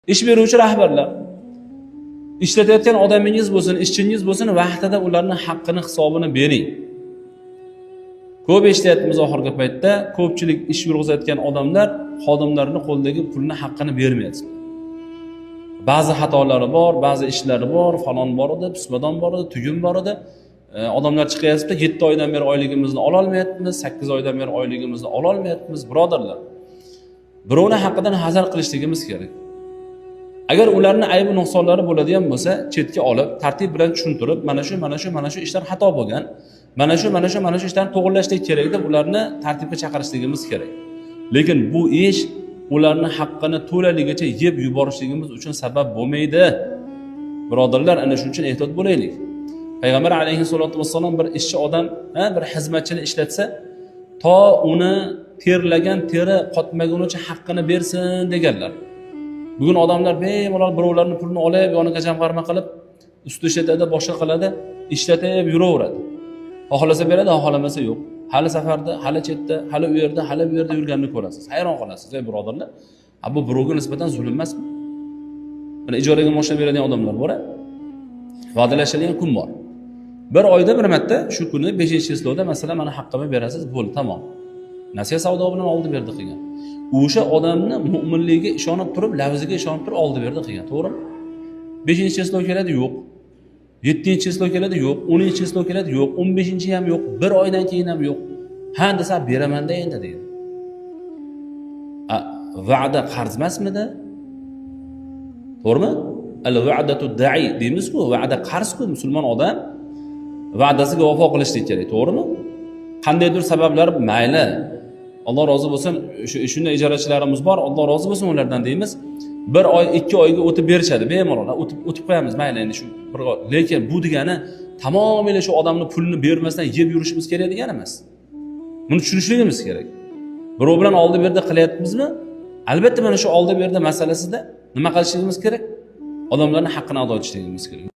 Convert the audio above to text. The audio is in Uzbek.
İş beruvchi rahbarlar ishlatayotgan odamingiz bo'lsin, ishchingiz bo'lsin, vaqtida ularning haqqini, hisobini bering. Ko'p eshityapmiz oxirgi paytda, ko'pchilik ish yurg'izayotgan odamlar xodimlarining qo'lidagi pulni haqqini bermayapti. Ba'zi xatolari bor, ba'zi ishlari bor, falon bor edi, pismadon bor edi, tugum bor edi. Odamlar chiqyapti, 7 oydan beri oyligimizni ola olmayapmiz, 8 oydan beri oyligimizni ola olmayapmiz, birodarlar. Birovning haqqidan hazar qilishligimiz kerak. Agar ularning aybi nuqsonlari bo'ladigan bo'lsa, chetga olib, tartib bilan tushuntirib, mana shu ishlar xato bo'lgan, mana shu ishlarni to'g'rilashlik kerak deb ularni tartibga chaqirishligimiz kerak. Lekin bu ish ularning haqqini to'laligicha yeb yuborishligimiz uchun sabab bo'lmaydi. Birodarlar, ana shuning uchun ehtiyot bo'laylik. Payg'ambar alayhisolatu vassalom bir ishchi odam, bir xizmatchini ishlatsa, to uni terlagan teri qotmagunicha haqqini bersin deganlar. Bugun odamlar bemalol birovlarning pulini olib, yoniga jamg'arma qilib, usti ishlatadi, boshqa qiladi, ishlatib yuraveradi. Xohlasa beradi, xohlamasa yo'q. Hali safarda, hali chetda, hali u yerda, hali bu yerda yurganini ko'rasiz. Hayron qolasiz, ey birodarlar. Bu birovga nisbatan zulm emasmi? Mana ijaraga mashina beradigan odamlar bor-a? Va'dalashadigan kun bor. Bir oyda bir marta shu kuni 5-chisilovda masalan mana haqqimni berasiz, bo'ldi, tamom. Nasiya savdo bilan oldi-berdi qilgan. O'sha odamni mu'minligiga ishonib turib, lafziga ishonib turib oldi-berdi qilgan, to'g'rimi? 5-chislov keladi, yo'q. 7-chislov keladi, yo'q. 10-chislov keladi, yo'q. 15-chi ham yo'q. Bir oydan keyin ham yo'q. Ha desa beraman-da endi deydi. Va'da qarz emasmidi? To'g'rimi? Al-va'datu da'i deymiz-ku, va'da qarz-ku, musulmon odam va'dasiga vafo qilishlik kerak, to'g'rimi? Qandaydir sabablar mayli. Alloh rozi bo'lsin, shunday ijarachilarimiz bor, Alloh rozi bo'lsin ulardan deymiz. 1 oy, 2 oyga o'tib berishadi, bemalol, o'tib qo'yamiz, mayli endi shu. Lekin bu degani tamomila shu odamning pulini bermasdan yeb yurishimiz kerak degani emas. Buni tushunishligimiz kerak. Birov bilan oldi-berdi qilyapmizmi? Albatta mana shu oldi-berdi masalasida nima qilishimiz kerak? Odamlarning haqqini ado etishligimiz kerak.